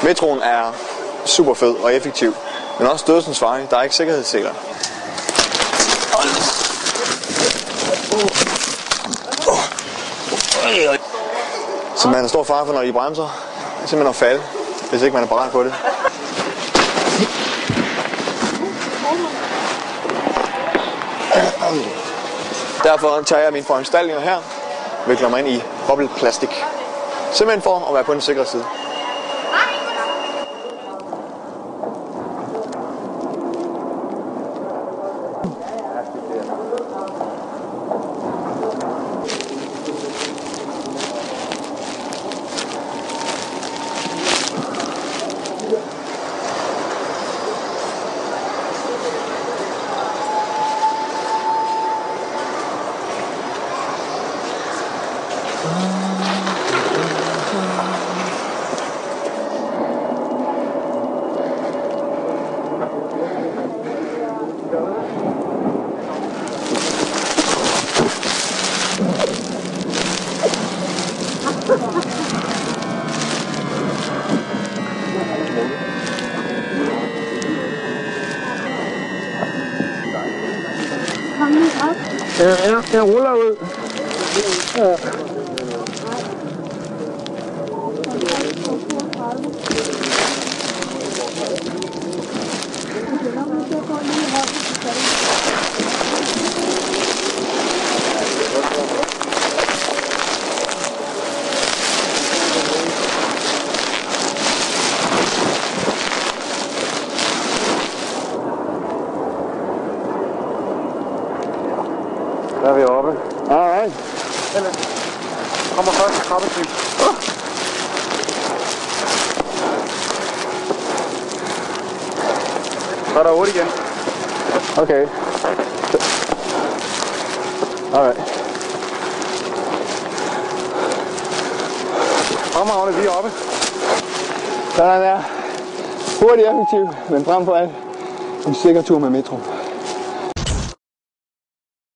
Metroen er super fed og effektiv, men også dødsensfarlig. Der er ikke sikkerhedsseler. Så man er stor fare for, når I bremser, er simpelthen at falde, hvis ikke man er parat på det. Derfor tager jeg mine foranstaltninger her, vikler mig ind i bobleplastik. Simpelthen for at være på den sikre side. Jeg ruller ud. Ja. Der er vi oppe. Alright. Kommer først til trappetrin. Så er der 8 igen. Okay. Alright. Fremragende, vi er oppe. Sådan der. Hurtigt effektiv, men frem for alt en sikker tur med metro.